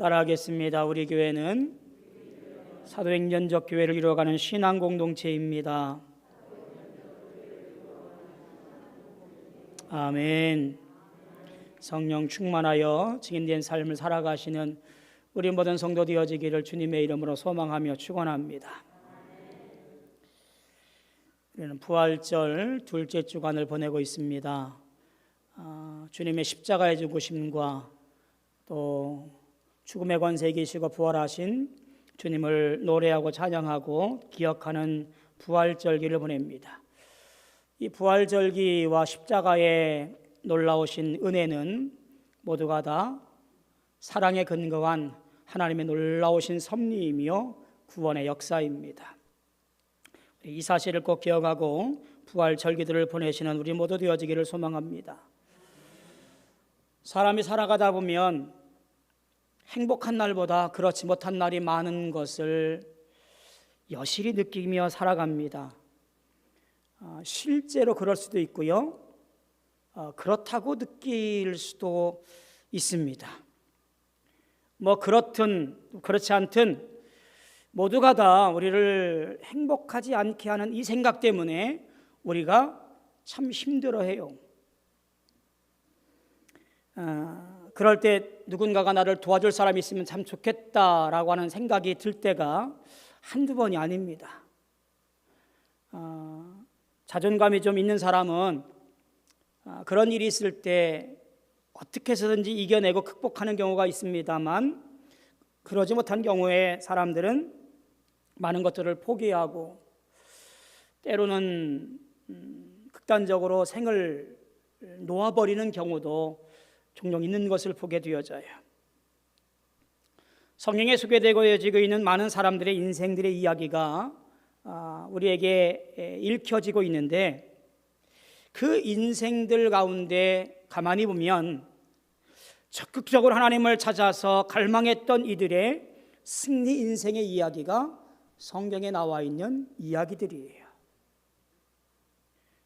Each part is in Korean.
따라하겠습니다. 우리 교회는 사도행전적 교회를 이루어가는 신앙 공동체입니다. 아멘. 성령 충만하여 증인된 삶을 살아가시는 우리 모든 성도 되어지기를 주님의 이름으로 소망하며 축원합니다. 우리는 부활절 둘째 주간을 보내고 있습니다. 주님의 십자가의 죽으심과 또 죽음의 권세에 계시고 부활하신 주님을 노래하고 찬양하고 기억하는 부활절기를 보냅니다. 이 부활절기와 십자가의 놀라우신 은혜는 모두가 다 사랑에 근거한 하나님의 놀라우신 섭리이며 구원의 역사입니다. 이 사실을 꼭 기억하고 부활절기들을 보내시는 우리 모두 되어지기를 소망합니다. 사람이 살아가다 보면 행복한 날보다 그렇지 못한 날이 많은 것을 여실히 느끼며 살아갑니다. 실제로 그럴 수도 있고요, 그렇다고 느낄 수도 있습니다. 그렇든 그렇지 않든 모두가 다 우리를 행복하지 않게 하는 이 생각 때문에 우리가 참 힘들어해요. 그럴 때 누군가가 나를 도와줄 사람이 있으면 참 좋겠다라고 하는 생각이 들 때가 한두 번이 아닙니다. 자존감이 좀 있는 사람은 그런 일이 있을 때 어떻게 해서든지 이겨내고 극복하는 경우가 있습니다만, 그러지 못한 경우에 사람들은 많은 것들을 포기하고 때로는 극단적으로 생을 놓아버리는 경우도 종종 있는 것을 보게 되어져요. 성경에 소개되고 있는 많은 사람들의 인생들의 이야기가 우리에게 읽혀지고 있는데, 그 인생들 가운데 가만히 보면 적극적으로 하나님을 찾아서 갈망했던 이들의 승리 인생의 이야기가 성경에 나와 있는 이야기들이에요.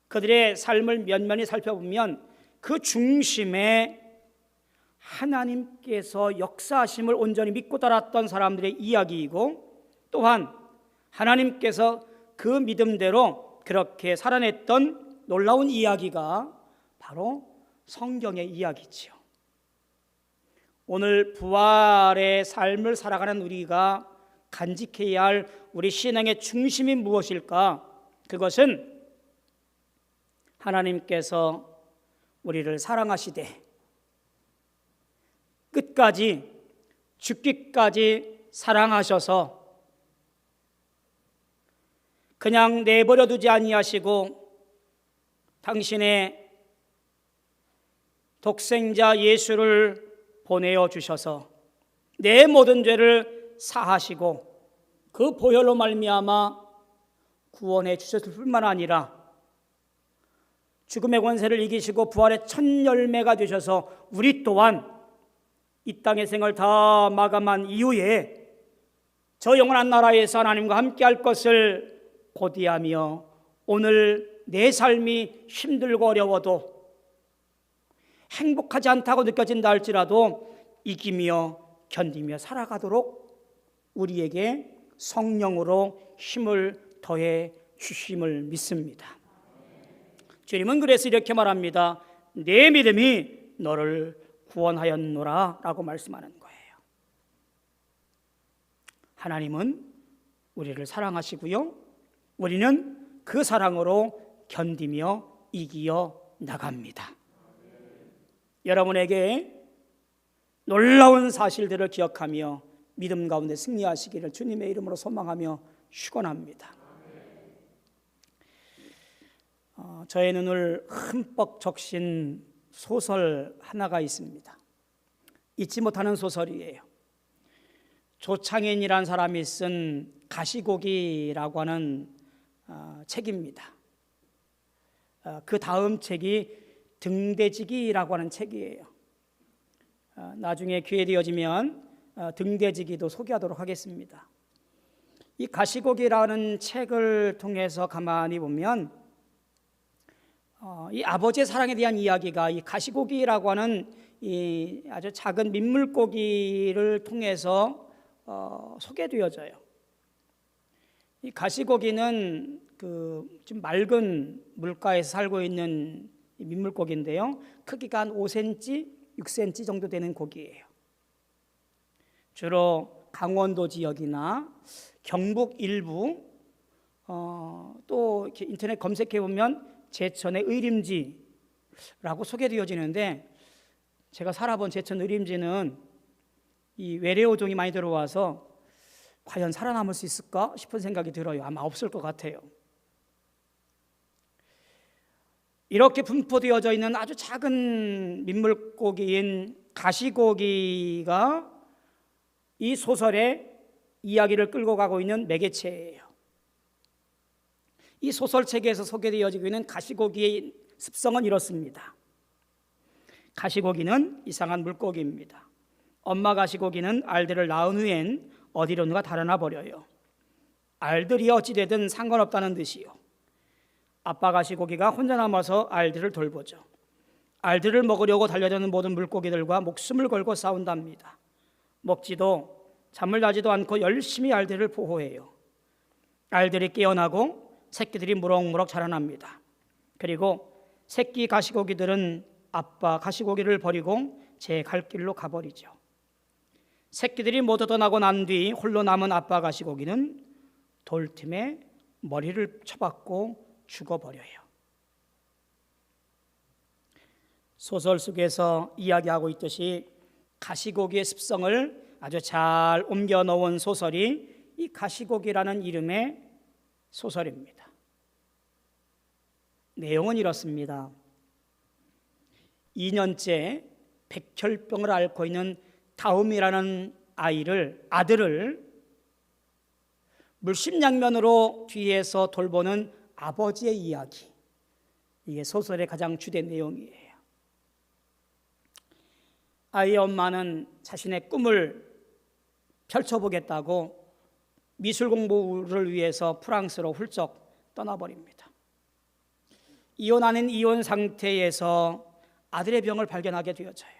그들의 삶을 면면히 살펴보면 그 중심에 하나님께서 역사하심을 온전히 믿고 따랐던 사람들의 이야기이고, 또한 하나님께서 그 믿음대로 그렇게 살아냈던 놀라운 이야기가 바로 성경의 이야기지요. 오늘 부활의 삶을 살아가는 우리가 간직해야 할 우리 신앙의 중심이 무엇일까? 그것은 하나님께서 우리를 사랑하시되 끝까지 죽기까지 사랑하셔서 그냥 내버려 두지 아니하시고 당신의 독생자 예수를 보내어 주셔서 내 모든 죄를 사하시고 그 보혈로 말미암아 구원해 주셨을 뿐만 아니라 죽음의 권세를 이기시고 부활의 첫 열매가 되셔서 우리 또한 이 땅의 생을 다 마감한 이후에 저 영원한 나라에서 하나님과 함께 할 것을 고대하며 오늘 내 삶이 힘들고 어려워도 행복하지 않다고 느껴진다 할지라도 이기며 견디며 살아가도록 우리에게 성령으로 힘을 더해 주심을 믿습니다. 주님은 그래서 이렇게 말합니다. 내 믿음이 너를 구원하였노라 라고 말씀하는 거예요. 하나님은 우리를 사랑하시고요, 우리는 그 사랑으로 견디며 이기어 나갑니다. 여러분에게 놀라운 사실들을 기억하며 믿음 가운데 승리하시기를 주님의 이름으로 소망하며 축원합니다. 저의 눈을 흠뻑 적신 소설 하나가 있습니다. 잊지 못하는 소설이에요. 조창현이라는 사람이 쓴 가시고기라고 하는 책입니다. 그 다음 책이 등대지기라고 하는 책이에요. 나중에 기회 되어지면 등대지기도 소개하도록 하겠습니다. 이 가시고기라는 책을 통해서 가만히 보면 이 아버지의 사랑에 대한 이야기가 이 가시고기라고 하는 이 아주 작은 민물고기를 통해서 소개되어져요. 이 가시고기는 좀 맑은 물가에서 살고 있는 민물고기인데요. 크기가 한 5cm, 6cm 정도 되는 고기예요. 주로 강원도 지역이나 경북 일부, 또 이렇게 인터넷 검색해 보면 제천의 의림지라고 소개되어지는데, 제가 살아본 제천 의림지는 이 외래어종이 많이 들어와서 과연 살아남을 수 있을까 싶은 생각이 들어요. 아마 없을 것 같아요. 이렇게 분포되어져 있는 아주 작은 민물고기인 가시고기가 이 소설의 이야기를 끌고 가고 있는 매개체예요. 이 소설책에서 소개되어지고 있는 가시고기의 습성은 이렇습니다. 가시고기는 이상한 물고기입니다. 엄마 가시고기는 알들을 낳은 후엔 어디론가 달아나 버려요. 알들이 어찌되든 상관없다는 듯이요. 아빠 가시고기가 혼자 남아서 알들을 돌보죠. 알들을 먹으려고 달려드는 모든 물고기들과 목숨을 걸고 싸운답니다. 먹지도 잠을 자지도 않고 열심히 알들을 보호해요. 알들이 깨어나고 새끼들이 무럭무럭 자라납니다. 그리고 새끼 가시고기들은 아빠 가시고기를 버리고 제 갈 길로 가버리죠. 새끼들이 모두 떠나고 난 뒤 홀로 남은 아빠 가시고기는 돌틈에 머리를 쳐박고 죽어버려요. 소설 속에서 이야기하고 있듯이 가시고기의 습성을 아주 잘 옮겨 놓은 소설이 이 가시고기라는 이름의 소설입니다. 내용은 이렇습니다. 2년째 백혈병을 앓고 있는 다음이라는 아들을 물심양면으로 뒤에서 돌보는 아버지의 이야기, 이게 소설의 가장 주된 내용이에요. 아이의 엄마는 자신의 꿈을 펼쳐보겠다고 미술 공부를 위해서 프랑스로 훌쩍 떠나버립니다. 이혼 아닌 이혼 상태에서 아들의 병을 발견하게 되어져요.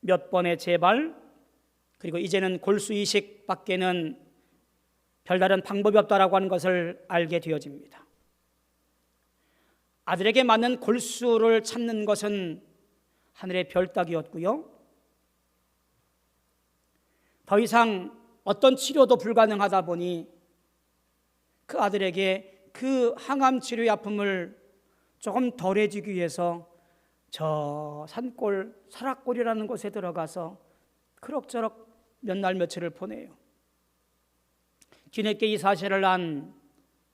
몇 번의 재발, 그리고 이제는 골수 이식 밖에는 별다른 방법이 없다라고 하는 것을 알게 되어집니다. 아들에게 맞는 골수를 찾는 것은 하늘의 별 따기였고요. 더 이상 어떤 치료도 불가능하다 보니 그 아들에게 그 항암 치료의 아픔을 조금 덜해지기 위해서 저 산골 사락골이라는 곳에 들어가서 그럭저럭 몇 날 며칠을 보내요. 뒤늦게 이 사실을 안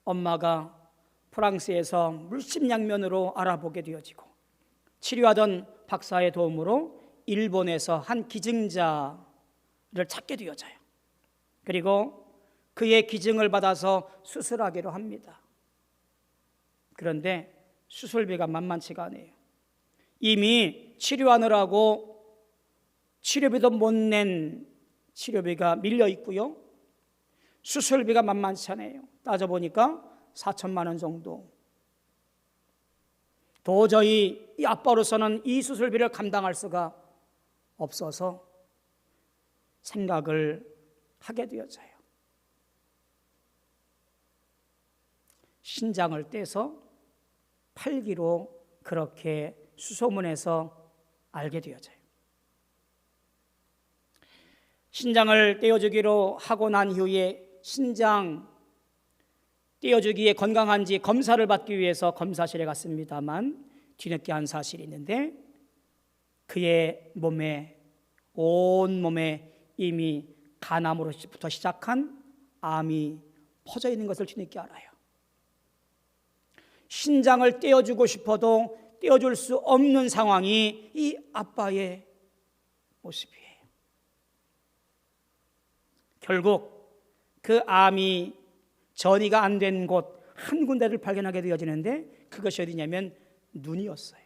엄마가 프랑스에서 물심양면으로 알아보게 되어지고, 치료하던 박사의 도움으로 일본에서 한 기증자를 찾게 되어져요. 그리고 그의 기증을 받아서 수술하기로 합니다. 그런데 수술비가 만만치가 않아요. 이미 치료하느라고 치료비도 못 낸 치료비가 밀려 있고요. 수술비가 만만치 않아요. 따져보니까 4천만 원 정도. 도저히 이 아빠로서는 이 수술비를 감당할 수가 없어서 생각을 하게 되어져요. 신장을 떼서 팔기로 그렇게 수소문해서 알게 되어져요. 신장을 떼어주기로 하고 난 이후에 신장 떼어주기에 건강한지 검사를 받기 위해서 검사실에 갔습니다만, 뒤늦게 한 사실이 있는데 그의 몸에, 온 몸에 이미 간암으로부터 시작한 암이 퍼져 있는 것을 뒤늦게 알아요. 신장을 떼어주고 싶어도 떼어줄 수 없는 상황이 이 아빠의 모습이에요. 결국 그 암이 전이가 안 된 곳 한 군데를 발견하게 되어지는데, 그것이 어디냐면 눈이었어요.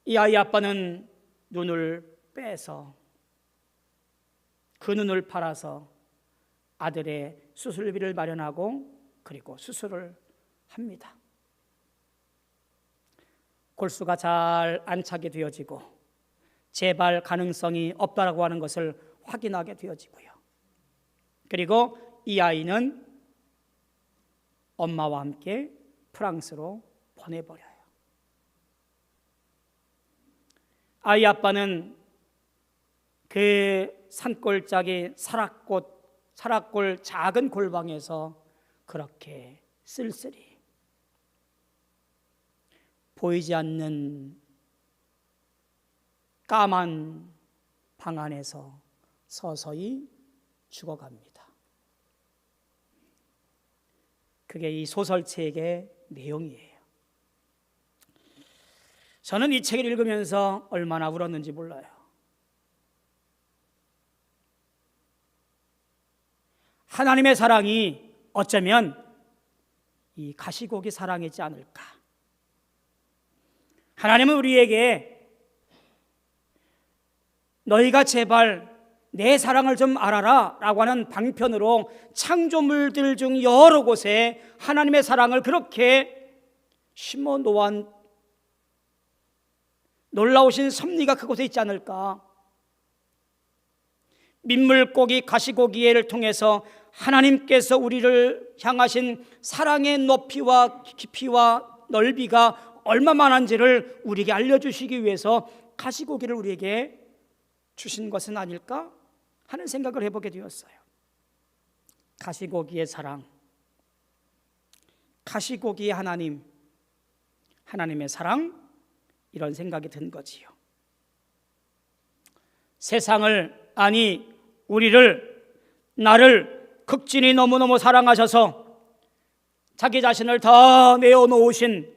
이 아이 아빠는 눈을 빼서 그 눈을 팔아서 아들의 수술비를 마련하고 그리고 수술을 합니다. 골수가 잘 안 차게 되어지고 재발 가능성이 없다라고 하는 것을 확인하게 되어지고요. 그리고 이 아이는 엄마와 함께 프랑스로 보내버려요. 아이 아빠는 그 산골짜기 사락골 작은 골방에서 그렇게 쓸쓸히 보이지 않는 까만 방 안에서 서서히 죽어갑니다. 그게 이 소설책의 내용이에요. 저는 이 책을 읽으면서 얼마나 울었는지 몰라요. 하나님의 사랑이 어쩌면 이 가시고기 사랑이지 않을까. 하나님은 우리에게 너희가 제발 내 사랑을 좀 알아라 라고 하는 방편으로 창조물들 중 여러 곳에 하나님의 사랑을 그렇게 심어 놓은 놀라우신 섭리가 그곳에 있지 않을까. 민물고기, 가시고기를 통해서 하나님께서 우리를 향하신 사랑의 높이와 깊이와 넓이가 얼마만한지를 우리에게 알려주시기 위해서 가시고기를 우리에게 주신 것은 아닐까 하는 생각을 해보게 되었어요. 가시고기의 사랑, 가시고기의 하나님, 하나님의 사랑, 이런 생각이 든 거지요. 세상을, 아니 나를 극진히 너무너무 사랑하셔서 자기 자신을 다 내어놓으신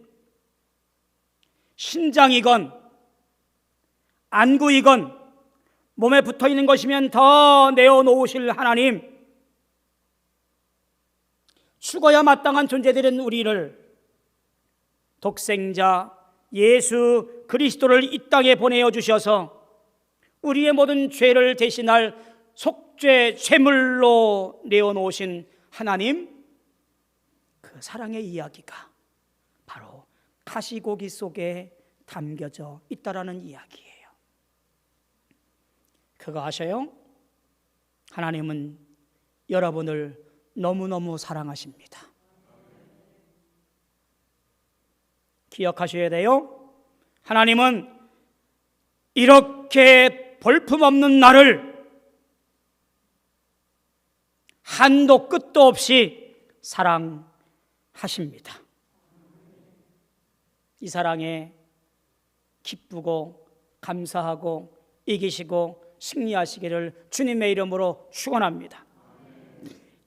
신장이건 안구이건 몸에 붙어있는 것이면 더 내어놓으실 하나님, 죽어야 마땅한 존재들인 우리를 독생자 예수 그리스도를 이 땅에 보내어 주셔서 우리의 모든 죄를 대신할 속죄 제물로 내어놓으신 하나님, 그 사랑의 이야기가 바로 가시고기 속에 담겨져 있다라는 이야기예요. 그거 아셔요? 하나님은 여러분을 너무너무 사랑하십니다. 기억하셔야 돼요. 하나님은 이렇게 볼품없는 나를 한도 끝도 없이 사랑하십니다. 이 사랑에 기쁘고 감사하고 이기시고 승리하시기를 주님의 이름으로 축원합니다.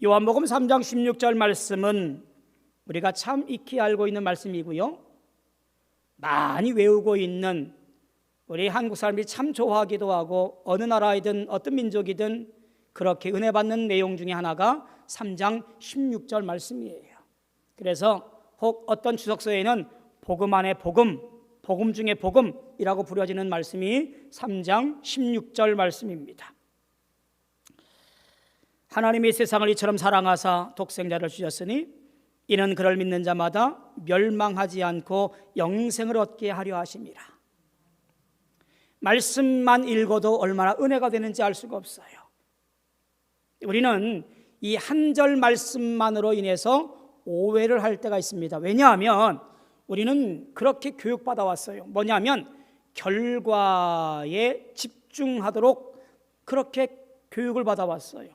요한복음 3장 16절 말씀은 우리가 참 익히 알고 있는 말씀이고요, 많이 외우고 있는, 우리 한국 사람들이 참 좋아하기도 하고 어느 나라이든 어떤 민족이든 그렇게 은혜 받는 내용 중에 하나가 3장 16절 말씀이에요. 그래서 혹 어떤 주석서에는 복음 안에 복음, 복음 중에 복음이라고 부르어지는 말씀이 3장 16절 말씀입니다. 하나님이 세상을 이처럼 사랑하사 독생자를 주셨으니 이는 그를 믿는 자마다 멸망하지 않고 영생을 얻게 하려 하심이라. 말씀만 읽어도 얼마나 은혜가 되는지 알 수가 없어요. 우리는 이 한 절 말씀만으로 인해서 오해를 할 때가 있습니다. 왜냐하면 우리는 그렇게 교육받아 왔어요. 뭐냐면 결과에 집중하도록 그렇게 교육을 받아 왔어요.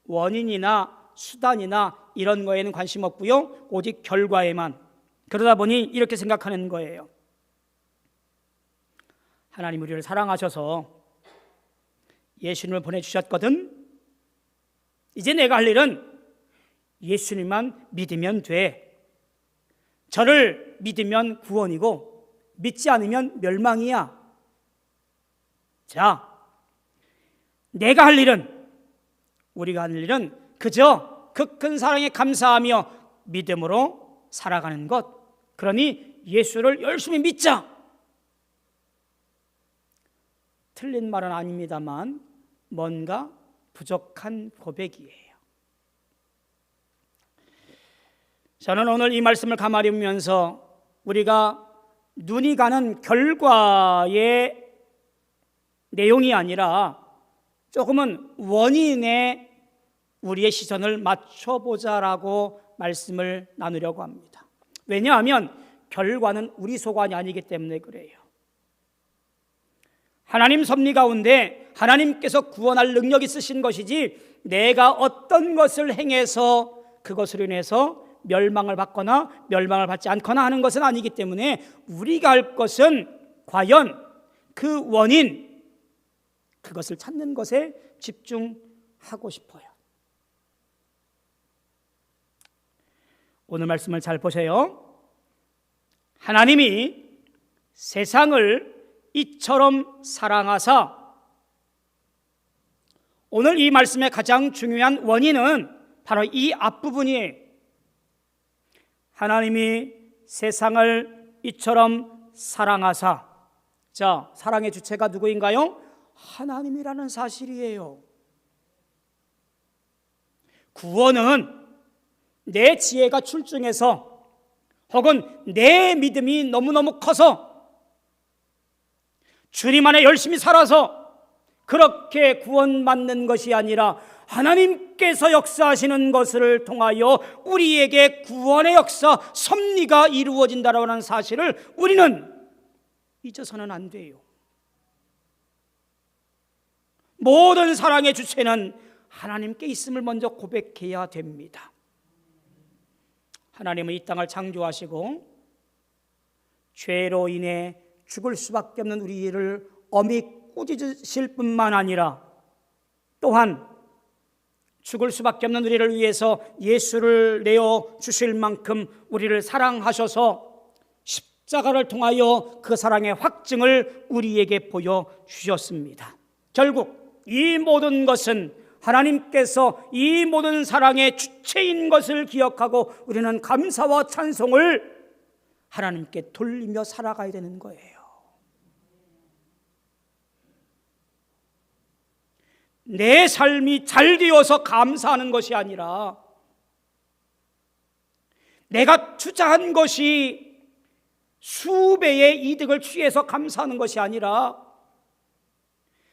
원인이나 수단이나 이런 거에는 관심 없고요, 오직 결과에만. 그러다 보니 이렇게 생각하는 거예요. 하나님 우리를 사랑하셔서 예수님을 보내주셨거든. 이제 내가 할 일은 예수님만 믿으면 돼. 저를 믿으면 구원이고 믿지 않으면 멸망이야. 자, 내가 할 일은, 우리가 하는 일은 그저 그 큰 사랑에 감사하며 믿음으로 살아가는 것. 그러니 예수를 열심히 믿자. 틀린 말은 아닙니다만 뭔가 부족한 고백이에요. 저는 오늘 이 말씀을 가만히 보면서 우리가 눈이 가는 결과의 내용이 아니라 조금은 원인에 우리의 시선을 맞춰보자라고 말씀을 나누려고 합니다. 왜냐하면 결과는 우리 소관이 아니기 때문에 그래요. 하나님 섭리 가운데 하나님께서 구원할 능력이 있으신 것이지 내가 어떤 것을 행해서 그것으로 인해서 멸망을 받거나 멸망을 받지 않거나 하는 것은 아니기 때문에 우리가 할 것은 과연 그 원인, 그것을 찾는 것에 집중하고 싶어요. 오늘 말씀을 잘 보세요. 하나님이 세상을 이처럼 사랑하사, 오늘 이 말씀의 가장 중요한 원인은 바로 이 앞부분이에요. 하나님이 세상을 이처럼 사랑하사. 자, 사랑의 주체가 누구인가요? 하나님이라는 사실이에요. 구원은 내 지혜가 출중해서 혹은 내 믿음이 너무너무 커서 주님 안에 열심히 살아서 그렇게 구원받는 것이 아니라 하나님께서 역사하시는 것을 통하여 우리에게 구원의 역사, 섭리가 이루어진다라는 사실을 우리는 잊어서는 안 돼요. 모든 사랑의 주체는 하나님께 있음을 먼저 고백해야 됩니다. 하나님은 이 땅을 창조하시고 죄로 인해 죽을 수밖에 없는 우리를 엄히 꾸짖으실 뿐만 아니라 또한 죽을 수밖에 없는 우리를 위해서 예수를 내어 주실 만큼 우리를 사랑하셔서 십자가를 통하여 그 사랑의 확증을 우리에게 보여주셨습니다. 결국 이 모든 것은 하나님께서 이 모든 사랑의 주체인 것을 기억하고 우리는 감사와 찬송을 하나님께 돌리며 살아가야 되는 거예요. 내 삶이 잘 되어서 감사하는 것이 아니라 내가 투자한 것이 수배의 이득을 취해서 감사하는 것이 아니라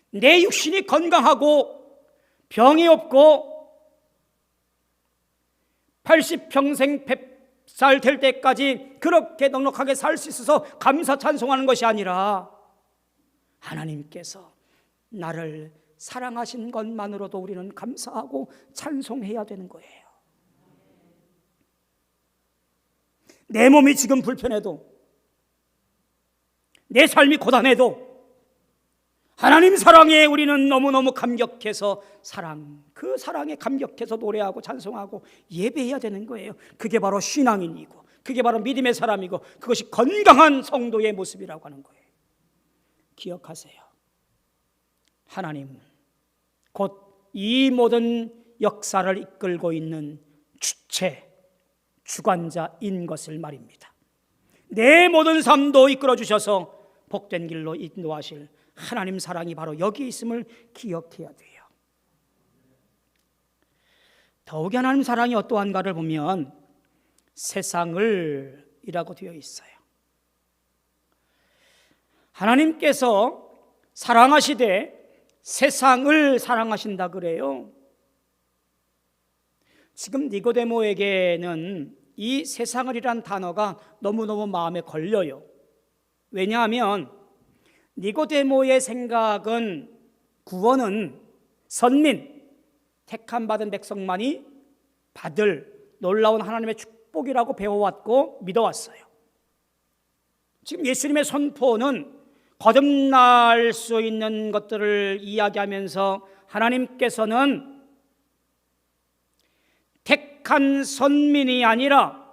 내 육신이 건강하고 병이 없고 80평생 100살 될 때까지 그렇게 넉넉하게 살 수 있어서 감사 찬송하는 것이 아니라 하나님께서 나를 사랑하신 것만으로도 우리는 감사하고 찬송해야 되는 거예요. 내 몸이 지금 불편해도, 내 삶이 고단해도 하나님 사랑에 우리는 너무너무 감격해서 그 사랑에 감격해서 노래하고 찬송하고 예배해야 되는 거예요. 그게 바로 신앙인이고 그게 바로 믿음의 사람이고 그것이 건강한 성도의 모습이라고 하는 거예요. 기억하세요. 하나님 곧 이 모든 역사를 이끌고 있는 주체, 주관자인 것을 말입니다. 내 모든 삶도 이끌어 주셔서 복된 길로 인도하실 하나님 사랑이 바로 여기 있음을 기억해야 돼요. 더욱이 하나님 사랑이 어떠한가를 보면 세상을 이라고 되어 있어요. 하나님께서 사랑하시되 세상을 사랑하신다 그래요. 지금 니고데모에게는 이 세상을이란 단어가 너무너무 마음에 걸려요. 왜냐하면 니고데모의 생각은 구원은 선민, 택함받은 백성만이 받을 놀라운 하나님의 축복이라고 배워왔고 믿어왔어요. 지금 예수님의 선포는 거듭날 수 있는 것들을 이야기하면서 하나님께서는 택한 선민이 아니라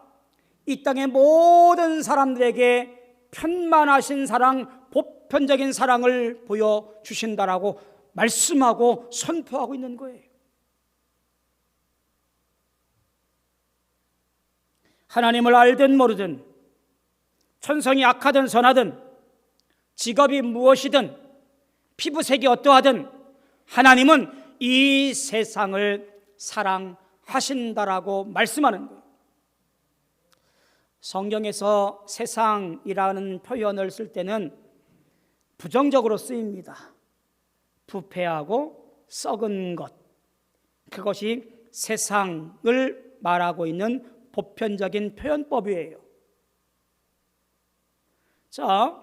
이 땅의 모든 사람들에게 편만하신 사랑, 보편적인 사랑을 보여주신다라고 말씀하고 선포하고 있는 거예요. 하나님을 알든 모르든, 천성이 악하든 선하든, 직업이 무엇이든, 피부색이 어떠하든 하나님은 이 세상을 사랑하신다라고 말씀하는 거예요. 성경에서 세상이라는 표현을 쓸 때는 부정적으로 쓰입니다. 부패하고 썩은 것, 그것이 세상을 말하고 있는 보편적인 표현법이에요. 자,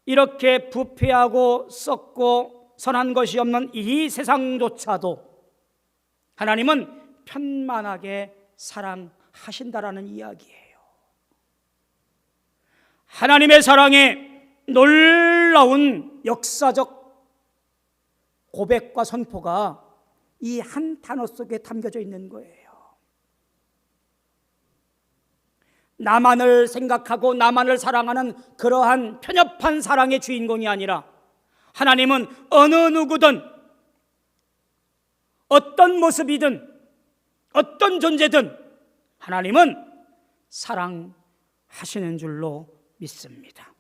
이렇게 부패하고 썩고 선한 것이 없는 이 세상조차도 하나님은 편만하게 사랑하신다라는 이야기예요. 하나님의 사랑에 놀라운 역사적 고백과 선포가 이 한 단어 속에 담겨져 있는 거예요. 나만을 생각하고 나만을 사랑하는 그러한 편협한 사랑의 주인공이 아니라 하나님은 어느 누구든 어떤 모습이든 어떤 존재든 하나님은 사랑하시는 줄로 믿습니다.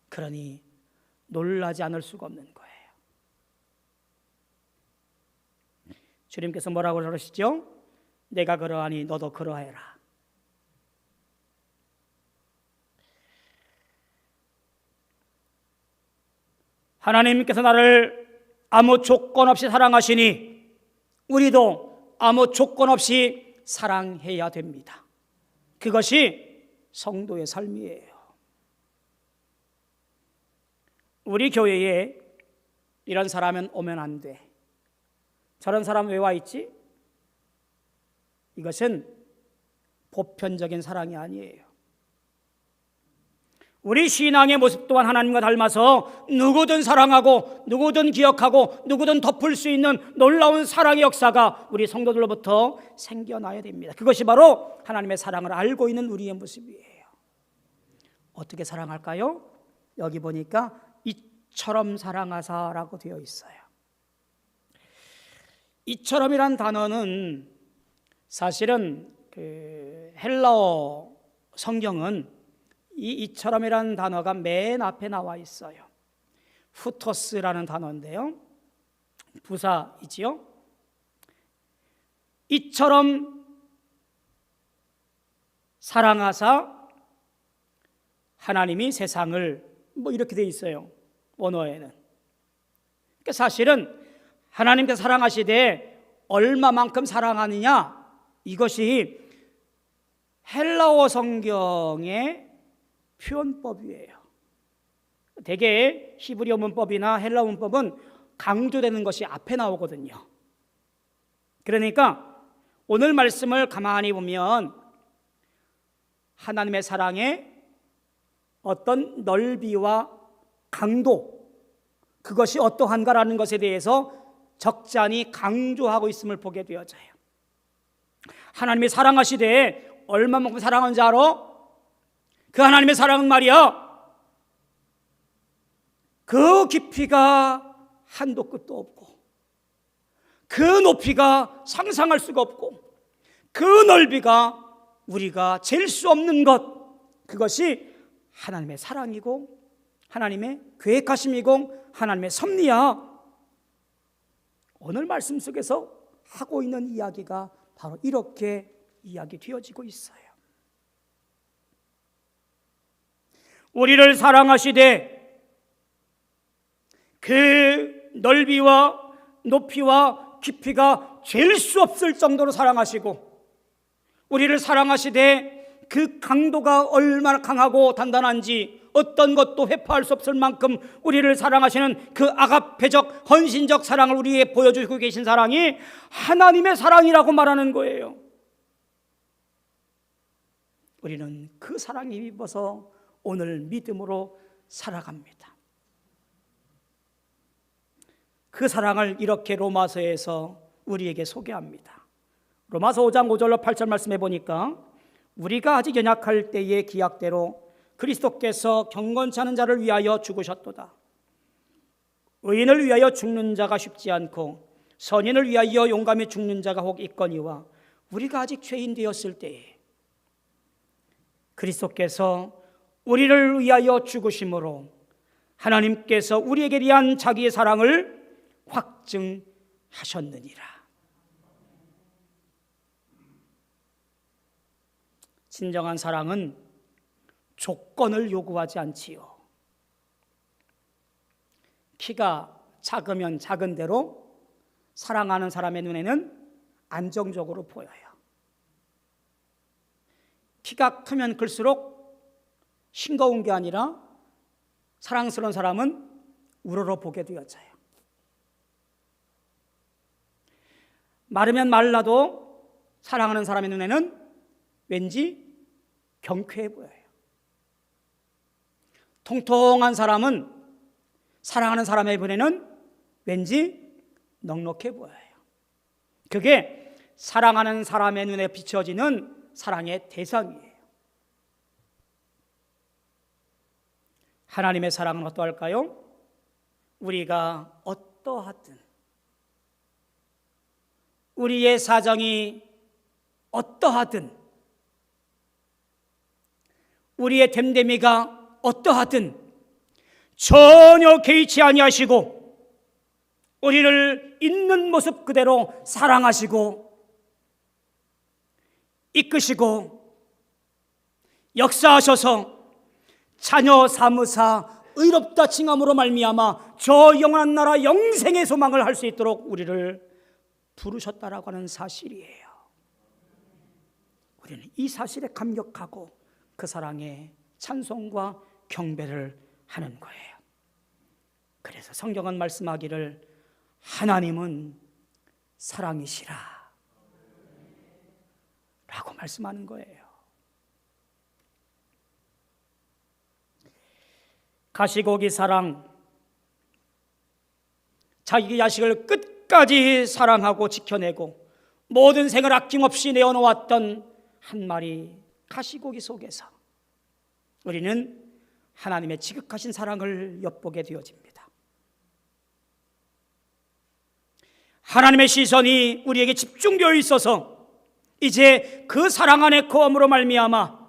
그러니 놀라지 않을 수가 없는 거예요. 주님께서 뭐라고 그러시죠? 내가 그러하니 너도 그러해라. 하나님께서 나를 아무 조건 없이 사랑하시니 우리도 아무 조건 없이 사랑해야 됩니다. 그것이 성도의 삶이에요. 우리 교회에 이런 사람은 오면 안 돼. 저런 사람 왜 와 있지? 이것은 보편적인 사랑이 아니에요. 우리 신앙의 모습 또한 하나님과 닮아서 누구든 사랑하고 누구든 기억하고 누구든 덮을 수 있는 놀라운 사랑의 역사가 우리 성도들로부터 생겨나야 됩니다. 그것이 바로 하나님의 사랑을 알고 있는 우리의 모습이에요. 어떻게 사랑할까요? 여기 보니까 이처럼 사랑하사라고 되어 있어요. 이처럼이란 단어는 사실은 헬라어 성경은 이처럼이라는 단어가 맨 앞에 나와 있어요. 후토스라는 단어인데요, 부사이지요. 이처럼 사랑하사 하나님이 세상을 이렇게 돼 있어요, 원어에는. 그러니까 사실은 하나님께서 사랑하시되 얼마만큼 사랑하느냐, 이것이 헬라어 성경의 표현법이에요. 대개 히브리어 문법이나 헬라어 문법은 강조되는 것이 앞에 나오거든요. 그러니까 오늘 말씀을 가만히 보면 하나님의 사랑의 어떤 넓이와 강도, 그것이 어떠한가라는 것에 대해서 적잖이 강조하고 있음을 보게 되어져요. 하나님이 사랑하시되 얼마만큼 사랑하는지 알아? 그 하나님의 사랑은 말이야, 그 깊이가 한도 끝도 없고 그 높이가 상상할 수가 없고 그 넓이가 우리가 잴 수 없는 것, 그것이 하나님의 사랑이고 하나님의 계획하심이고 하나님의 섭리야. 오늘 말씀 속에서 하고 있는 이야기가 바로 이렇게 이야기 되어지고 있어요. 우리를 사랑하시되 그 넓이와 높이와 깊이가 잴 수 없을 정도로 사랑하시고, 우리를 사랑하시되 그 강도가 얼마나 강하고 단단한지 어떤 것도 회파할 수 없을 만큼 우리를 사랑하시는 그 아가페적 헌신적 사랑을 우리에게 보여주고 계신 사랑이 하나님의 사랑이라고 말하는 거예요. 우리는 그 사랑에 입어서 오늘 믿음으로 살아갑니다. 그 사랑을 이렇게 로마서에서 우리에게 소개합니다. 로마서 5장 5절로 8절 말씀해 보니까 우리가 아직 연약할 때의 기약대로 그리스도께서 경건치 않은 자를 위하여 죽으셨도다. 의인을 위하여 죽는 자가 쉽지 않고 선인을 위하여 용감히 죽는 자가 혹 있거니와 우리가 아직 죄인 되었을 때에 그리스도께서 우리를 위하여 죽으심으로 하나님께서 우리에게 대한 자기의 사랑을 확증하셨느니라. 진정한 사랑은 조건을 요구하지 않지요. 키가 작으면 작은 대로 사랑하는 사람의 눈에는 안정적으로 보여요. 키가 크면 클수록 싱거운 게 아니라 사랑스러운 사람은 우러러 보게 되어져요. 마르면 말라도 사랑하는 사람의 눈에는 왠지 경쾌해 보여요. 통통한 사람은 사랑하는 사람의 눈에는 왠지 넉넉해 보여요. 그게 사랑하는 사람의 눈에 비춰지는 사랑의 대상이에요. 하나님의 사랑은 어떠할까요? 우리가 어떠하든, 우리의 사정이 어떠하든, 우리의 됨됨이가 어떠하든 전혀 개의치 아니하시고 우리를 있는 모습 그대로 사랑하시고 이끄시고 역사하셔서 자녀 삼으사 의롭다 칭함으로 말미암아 저 영원한 나라 영생의 소망을 할 수 있도록 우리를 부르셨다라고 하는 사실이에요. 우리는 이 사실에 감격하고 그 사랑에 찬송과 경배를 하는 거예요. 그래서 성경은 말씀하기를 하나님은 사랑이시라 라고 말씀하는 거예요. 가시고기 사랑, 자기 자식을 끝까지 사랑하고 지켜내고 모든 생을 아낌없이 내어놓았던 한 마리 가시고기 속에서 우리는 하나님의 지극하신 사랑을 엿보게 되어집니다. 하나님의 시선이 우리에게 집중되어 있어서 이제 그 사랑 안에 거함으로 말미암아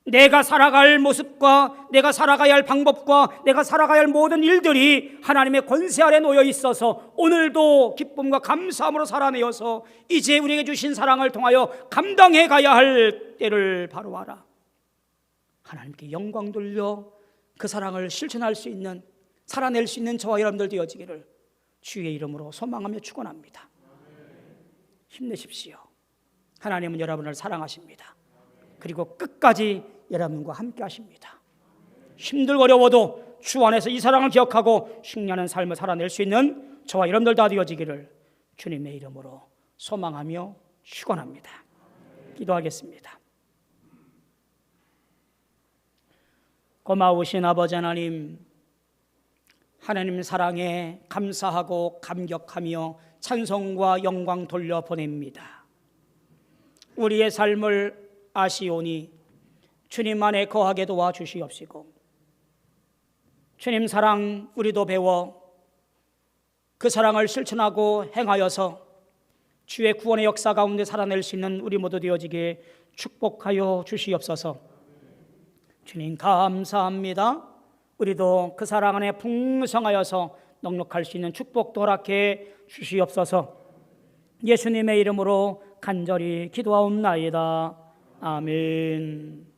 내가 살아갈 모습과 내가 살아가야 할 방법과 내가 살아가야 할 모든 일들이 하나님의 권세 아래 놓여 있어서 오늘도 기쁨과 감사함으로 살아내어서 이제 우리에게 주신 사랑을 통하여 감당해 가야 할 때를 바로 알아 하나님께 영광 돌려 그 사랑을 실천할 수 있는, 살아낼 수 있는 저와 여러분들 되어지기를 주의 이름으로 소망하며 축원합니다. 힘내십시오. 하나님은 여러분을 사랑하십니다. 그리고 끝까지 여러분과 함께 하십니다. 힘들고 어려워도 주 안에서 이 사랑을 기억하고 승리하는 삶을 살아낼 수 있는 저와 여러분들 다 되어지기를 주님의 이름으로 소망하며 축원합니다. 기도하겠습니다. 고마우신 아버지 하나님, 하나님 사랑에 감사하고 감격하며 찬송과 영광 돌려보냅니다. 우리의 삶을 아시오니 주님 안에 거하게 도와주시옵시고 주님 사랑 우리도 배워 그 사랑을 실천하고 행하여서 주의 구원의 역사 가운데 살아낼 수 있는 우리 모두 되어지게 축복하여 주시옵소서. 주님 감사합니다. 우리도 그 사랑 안에 풍성하여서 넉넉할 수 있는 축복도 허락해 주시옵소서. 예수님의 이름으로 간절히 기도하옵나이다. 아멘.